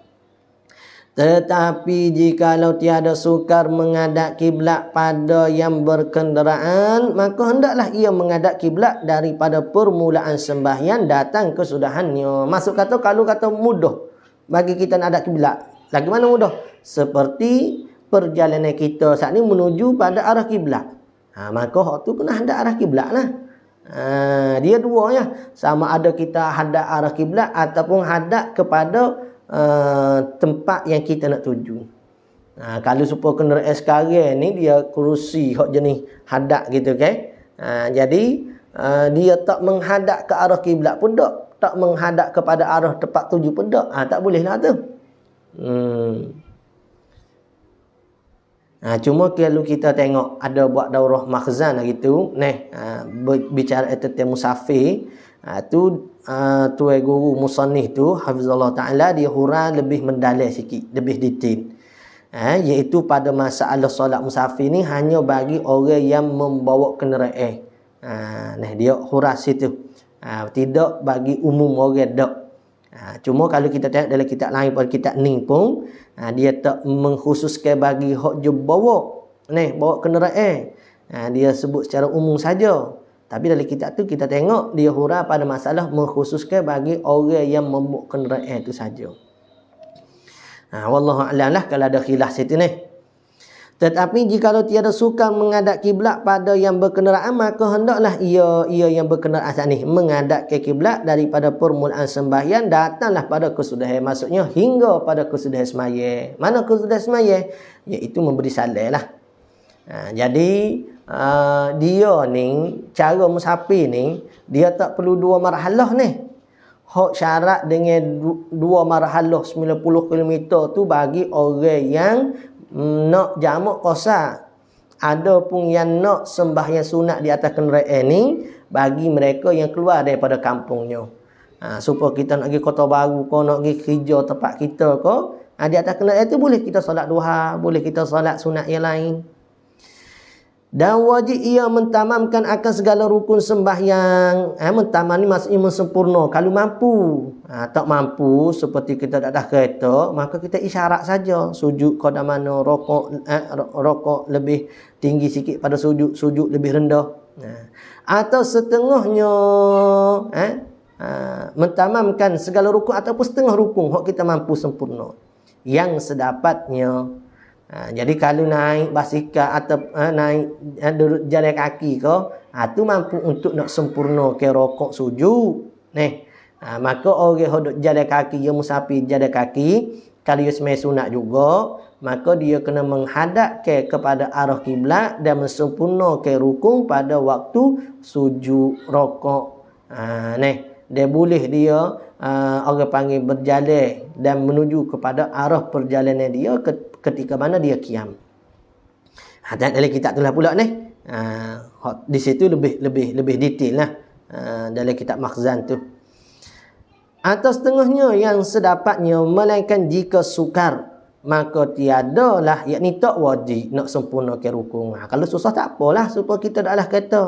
Tetapi jikalau tiada sukar menghadap kiblat pada yang berkenderaan, maka hendaklah ia menghadap kiblat daripada permulaan sembahyang datang kesudahannya. Maksud kata kalau kata mudah bagi kita nak hadap kiblat, lagi mana mudah? Seperti perjalanan kita saat ni menuju pada arah kiblat. Maka hak tu kena hadap arah kiblat lah. Dia dua ya, sama ada kita hadap arah kiblat ataupun hadap kepada tempat yang kita nak tuju. Kalau supaya kenderaan sekarang ni dia kerusi hak jenis hadap gitu kan. Jadi dia tak menghadap ke arah kiblat pun tak menghadap kepada arah tempat tuju pun tak boleh lah tu. Cuma kalau kita tengok ada buat daurah makhzan gitu, bicara tentang musafir, tuai guru musannif tu hafizallahu taala dia huraikan lebih mendalam sikit, lebih detail. Iaitu pada masalah solat musafir ni hanya bagi orang yang membawa kenderaan. Dia huras itu. Tidak bagi umum orang dak. Cuma kalau kita tengok dalam kitab lain pada kitab ni pun dia tak mengkhususkan bagi hak je bawa kenderaan. Dia sebut secara umum saja. Tapi dalam kitab tu kita tengok dia hurah pada masalah mengkhususkan bagi orang yang membawa kenderaan itu saja. Wallahu a'lam lah kalau ada khilaf situ ni. Tetapi jika tiada suka menghadap kiblat pada yang berkenderaan, maka hendaklah ia yang berkenderaan saat ni menghadap ke kiblat daripada permulaan sembahyang datanglah pada kesudahan. Maksudnya hingga pada kesudahan sembahyang. Mana kesudahan sembahyang? Iaitu memberi salam lah. Jadi dia ni cara musafir ni dia tak perlu dua marhalah ni. Hak syarat dengan dua marhalah 90 km tu bagi orang yang nak jamak qasar. Ada pun yang nak sembahyang sunat di atas kenderaan ni bagi mereka yang keluar daripada kampungnya. Supaya kita nak pergi Kota Baru ke, nak pergi kerja tempat kita ke, di atas kenderaan tu boleh kita solat duha, boleh kita solat sunat yang lain. Dan wajib ia mentamamkan akan segala rukun sembahyang. Mentamam ni maksudnya mensempurna. Kalau mampu, tak mampu seperti kita tak ada kereta, maka kita isyarat saja. Sujud pada mana, rokok lebih tinggi sikit pada sujud lebih rendah. Atau setengahnya mentamamkan segala rukun ataupun setengah rukun hak kita mampu sempurna. Yang sedapatnya. Jadi kalau naik basikal atau naik duduk jalan kaki ke, tu mampu untuk nak sempurna ke rokok sujud. Maka orang yang duduk jalan kaki, yang musafir jalan kaki, kalau dia sembahyang sunat juga, maka dia kena menghadap kepada arah kiblat dan mensempurna ke rukun pada waktu sujud rokok. Dia boleh dia orang panggil berjalan dan menuju kepada arah perjalanan dia ketika mana dia qiyam. Dan dalam kitab itulah pula ni. Di situ lebih detail lah. Dalam kitab Makhzan tu. Atau setengahnya yang sedapatnya melainkan jika sukar, maka tiadalah, yakni tak wajib nak sempurnakan rukun. Kalau susah tak apalah, supaya kita dah atas kereta.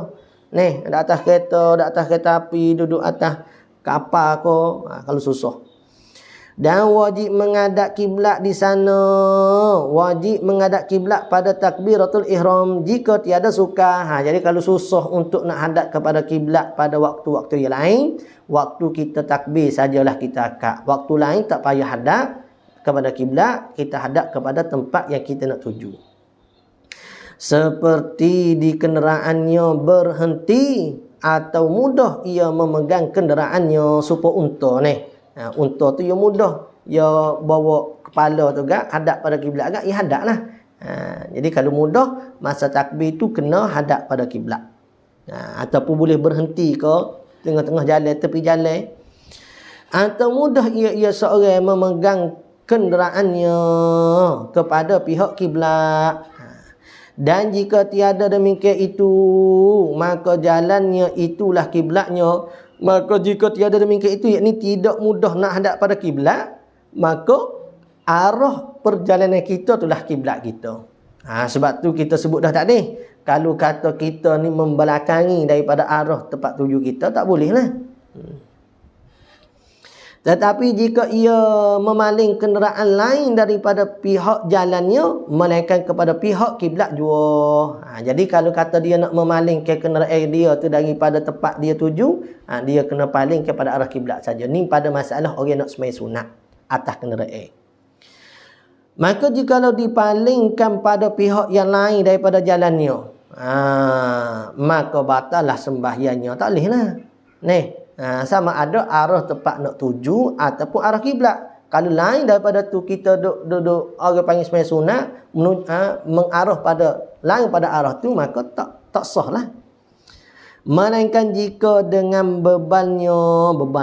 Dah atas kereta api, duduk atas kapal ko, kalau susah. Dan wajib menghadap kiblat di sana. Wajib menghadap kiblat pada takbiratul ihram jika tiada suka. Jadi kalau susah untuk nak hadap kepada kiblat pada waktu-waktu yang lain, waktu kita takbir sajalah kita akad. Waktu lain tak payah hadap kepada kiblat, kita hadap kepada tempat yang kita nak tuju. Seperti di kenderaannya berhenti atau mudah ia memegang kenderaannya supaya unta ni. Unta tu yang mudah, ia bawa kepala tu agak hadap pada kiblat agak, ia hadap lah. Jadi kalau mudah, masa takbir tu kena hadap pada kiblat. Ataupun boleh berhenti ke tengah-tengah jalan, tepi jalan. Atau mudah ia seorang memegang kenderaannya kepada pihak kiblat. Dan jika tiada demikian itu, maka jalannya itulah kiblatnya. Maka jika tiada demikian itu, yakni tidak mudah nak hadap pada kiblat, maka arah perjalanan kita itulah kiblat kita. Sebab tu kita sebut dah tadi, kalau kata kita ni membelakangi daripada arah tempat tuju kita, tak boleh lah. Tetapi jika ia memaling kenderaan lain daripada pihak jalannya, melainkan kepada pihak kiblat jua. Jadi kalau kata dia nak memalingkan kenderaan dia tu daripada tempat dia tuju, dia kena paling kepada arah kiblat saja. Ni pada masalah orang nak sembahyang sunat atas kenderaan. Maka jikalau dipalingkan pada pihak yang lain daripada jalannya, maka batallah sembahyangnya. Tak boleh lah. Sama ada arah tempat nak tuju ataupun arah kiblat. Kalau lain daripada tu, kita duduk orang panggil sembahyang sunat mengarah pada lain pada arah tu, maka tak sah lah. Melainkan jika dengan beban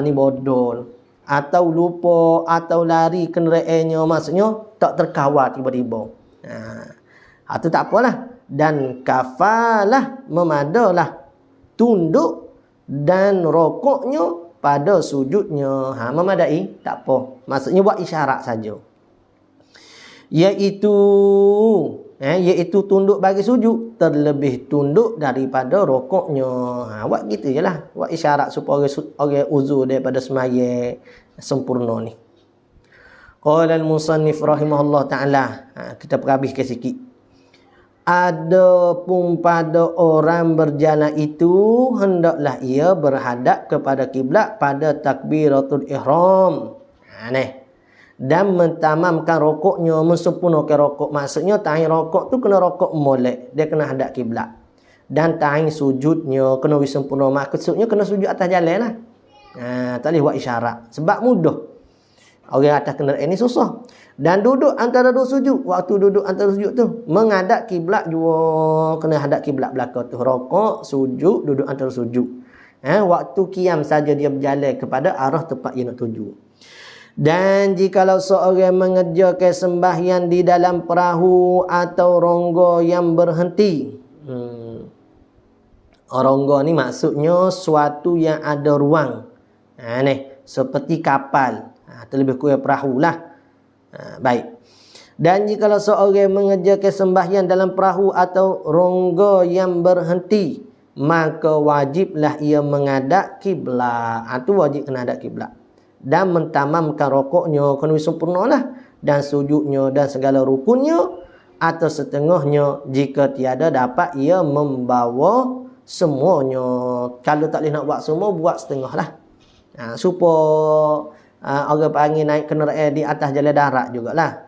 ni bodol atau lupa atau lari kenderaannya, maksudnya tak terkawal tiba-tiba. Itu tak apalah. Dan kafalah memadalah tunduk dan rokoknya pada sujudnya. Memadai, tak apa. Maksudnya buat isyarat saja. iaitu iaitu tunduk bagi sujud, terlebih tunduk daripada rokoknya. Buat gitu je lah, buat isyarat supaya orang uzur daripada semaya sempurna ni. Qala al-musannif rahimahullah ta'ala, kita perhabiskan sikit. Adapun pada orang berjalan itu, hendaklah ia berhadap kepada kiblat pada takbiratul ihram. Dan mentamamkan rokoknya, mensempurnakan rokok. Maksudnya tahi rokok tu kena rokok molek, dia kena hadap kiblat. Dan tahi sujudnya kena sempurna. Maksudnya kena sujud atas jalan lah. Tak boleh buat isyarat, sebab mudah. Orang atas kenderaan ni susah. Dan duduk antara dua sujud, waktu duduk antara sujud tu menghadap kiblat juga, kena hadap kiblat belakang tu. Rokok, sujud, duduk antara sujud. Waktu qiyam saja dia berjalan kepada arah tempat dia nak tuju. Dan jikalau seorang mengerjakan sembahyang di dalam perahu atau rongga yang berhenti. Rongga ni maksudnya suatu yang ada ruang. Seperti kapal. Terlebih kurang perahu lah. Baik. Dan jikalau seorang mengerjakan sembahyang dalam perahu atau rongga yang berhenti, maka wajiblah ia menghadap kiblat. Itu wajib kena hadap kiblat. Dan mentamamkan rokoknya kena sempurna lah, dan sujudnya dan segala rukunnya atau setengahnya jika tiada dapat ia membawa semuanya. Kalau tak boleh nak buat semua, buat setengah lah. Supaya orang panggil naik kenderaan di atas jalan darat jugalah.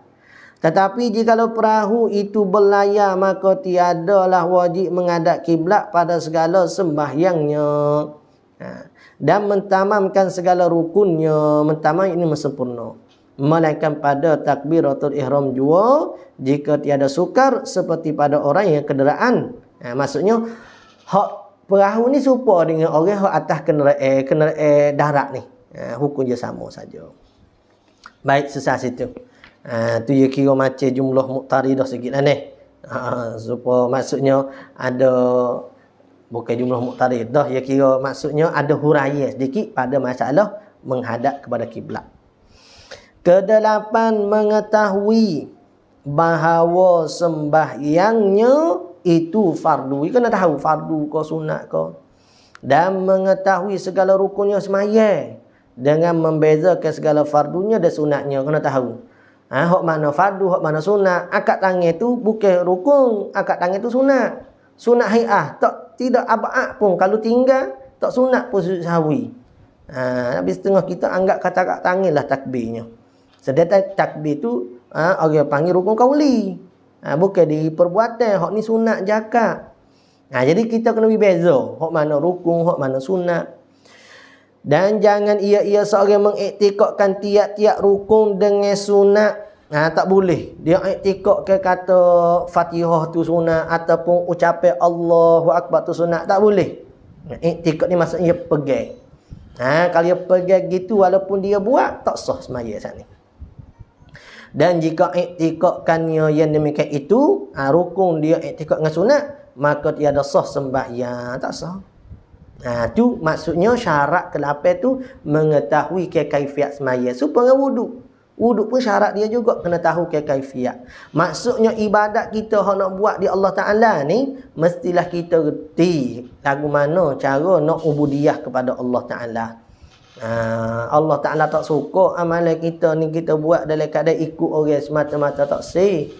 Tetapi jikalau perahu itu berlayar, maka tiadalah wajib menghadap kiblat pada segala sembahyangnya. Dan mentamamkan segala rukunnya. Mentamam ini sempurna, melainkan pada takbiratul ihram jua, jika tiada sukar seperti pada orang yang kenderaan. Maksudnya hak perahu ni serupa dengan orang hak atas kenderaan darat ni. Hukum dia sama saja. Baik, sesat situ. Tu dia kira macam jumlah muqtaridah sikit lah ni. Supaya maksudnya ada, bukan jumlah muqtaridah, dia kira maksudnya ada huraian sedikit pada masalah menghadap kepada kiblat. Kedelapan, mengetahui bahawa sembahyangnya itu fardu. Dia kena tahu fardu ke sunat ke. Dan mengetahui segala rukunnya semaya, dengan membezakan segala fardunya dan sunatnya. Kena tahu hak mana fardu, hak mana sunat. Akad tangan tu bukan rukun, akad tangan tu sunat. Sunat hai'ah, tidak abad pun kalau tinggal, tak sunat pun sujud sahwi. Habis setengah kita anggap kata akad tangan lah takbirnya. Sedangkan takbir tu orang panggil rukun qauli. Bukan di perbuatan, hak ni sunat jakak. Jadi kita kena beza hak mana rukun, hak mana sunat. Dan jangan ia seorang mengiktikadkan tiap-tiap rukun dengan sunat. Tak boleh. Dia iktikadkan kata Fatihah tu sunat ataupun ucapan Allahu Akbar tu sunat. Tak boleh. Iktikad ni maksudnya pegang. Kalau dia pegang gitu, walaupun dia buat, tak sah semaya saat ni. Dan jika iktikadkannya yang demikian itu, rukun dia iktikad dengan sunat, maka tiada sah sembahyang. Tak sah. Tu maksudnya syarat ke-8 tu mengetahui kaifiat semaya. Supaya wuduk. Wuduk pun syarat dia juga kena tahu kaifiat. Maksudnya ibadat kita hak nak buat di Allah Ta'ala ni, mestilah kita reti lagu mana cara nak ubudiyah kepada Allah Ta'ala. Allah Ta'ala tak suka amalan kita ni kita buat dalam keadaan ikut orang semata-mata, tak sih.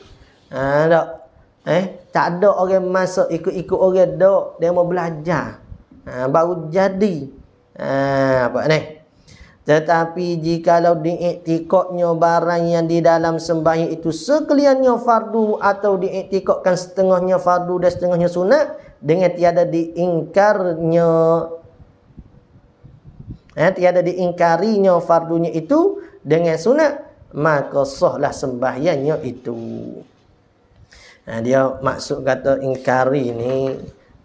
Tak ada orang masuk ikut-ikut orang dok, dia mau belajar. Baru jadi apa ni. Tetapi jikalau diiktikadnya barang yang di dalam sembahyang itu sekaliannya fardu, atau diiktikadkan setengahnya fardu dan setengahnya sunat, dengan tiada diingkarinya fardunya itu dengan sunat, maka sahlah sembahyangnya itu. Dia maksud kata ingkari ni,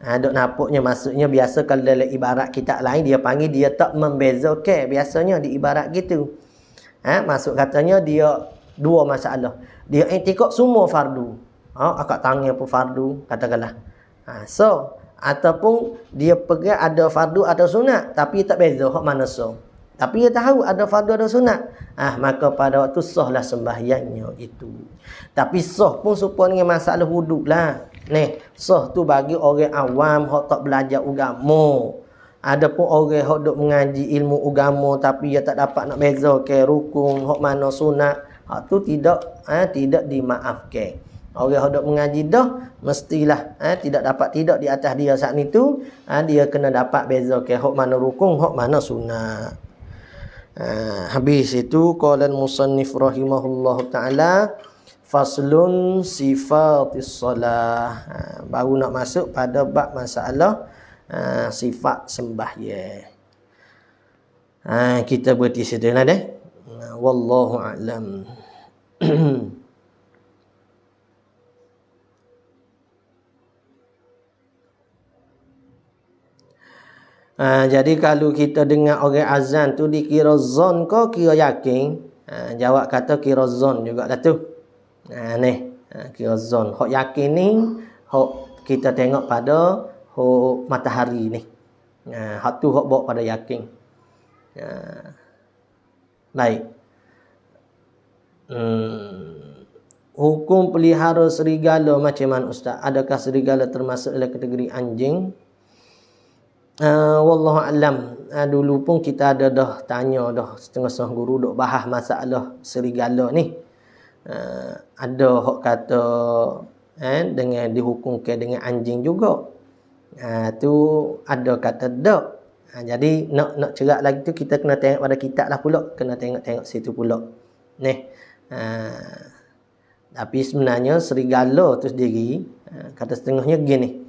dok nampaknya maksudnya biasa kalau dalam ibarat kitab lain dia panggil dia tak membezakan, biasanya di ibarat gitu. Maksud katanya dia dua masalah. Dia iktikad semua fardu. Akad tangan pun fardu katakanlah. Ataupun dia pegang ada fardu atau sunat tapi tak beza hak mana so. Tapi dia tahu ada fardu ada sunat. Maka pada waktu sahlah sembahyangnya itu. Tapi sah pun serupa dengan masalah wuduk lah. Sah tu bagi orang awam hok tak belajar agama. Adapun orang hok duk mengaji ilmu agama tapi dia tak dapat nak beza ke rukun hok mana sunat, hak tu tidak dimaafkan. Orang hok duk mengaji dah mestilah tidak di atas dia saat itu, dia kena dapat beza ke hok mana rukun hok mana sunat. Habis itu qala al-musannif rahimahullahu taala faslun sifatis solah. Baru nak masuk pada bab masalah sifat sembahyang. Kita berhenti situ lah deh. Wallahu a'lam. Jadi kalau kita dengar orang azan tu dikira zon ke kira yakin? Jawab kata kira zon juga lah tu. Kira zon. Hok yakin ni hok kita tengok pada hok matahari ni. Hak tu hok bawa pada yakin. Baik. Hukum pelihara serigala macam mana ustaz? Adakah serigala termasuk dalam kategori anjing? Wallahu alam. Dulu pun kita ada dah tanya dah setengah-setengah guru duk bahas masalah serigala ni. Ada hok kata dengan dihukumkan dengan anjing juga. Tu ada kata dak. Jadi nak cerak lagi tu kita kena tengok pada kitab lah pula, kena tengok situ pula. Tapi sebenarnya serigala tu sendiri kata setengahnya gini.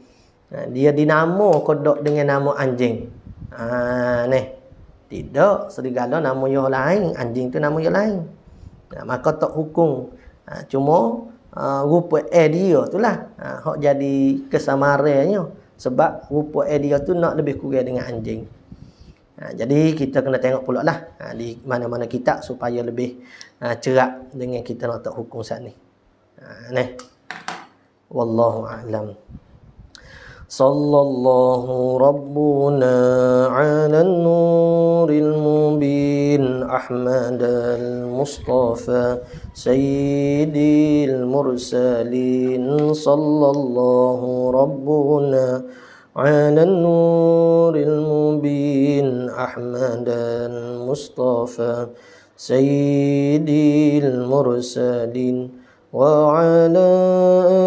Dia dinamo kodok dengan nama anjing. Tidak, serigala nama yang lain, anjing tu nama yang lain. Maka tak hukum. Cuma rupa dia tu lah hak jadi kesamarannya. Sebab rupa dia tu nak lebih kurang dengan anjing. Jadi kita kena tengok pula lah di mana-mana kitab supaya lebih cerak dengan kita nak tak hukum saat ni. Wallahu a'lam. Sallallahu rabbuna ala nuril mubin Ahmad al-Mustafa sayyidil mursalin. Sallallahu rabbuna ala nuril mubin Ahmad al-Mustafa sayyidil mursalin wa ala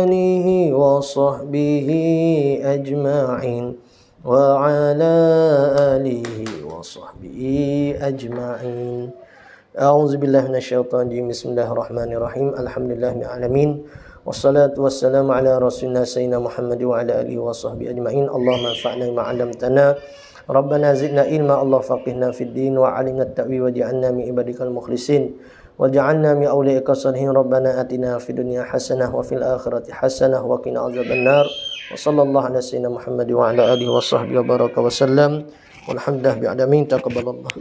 alihi wa sahbihi ajma'in wa ala alihi wa sahbihi ajma'in. A'udzu billahi minasyaitonir rajim. Bismillahirrahmanirrahim. Alhamdulillahil alamin. Wassalatu wassalamu ala rasulina sayyidina Muhammad wa ala alihi wa sahbihi ajma'in. Allahumma anfa'na bima 'allamtana. Rabbana zidna ilma. Allah faqihna fid din wa 'allimna at-ta'wil waj'alna min ibadikal mukhlisin. Waj'alna min awliyaika salihin. Rabbana atina fid dunya hasanah wa fil akhirati hasanah wa qina adzabannar. Wa sallallahu ala sayyidina Muhammad wa ala alihi wa sahbihi wa baraka wa sallam. Walhamdulillahi bi'alamin. Taqabbalallah.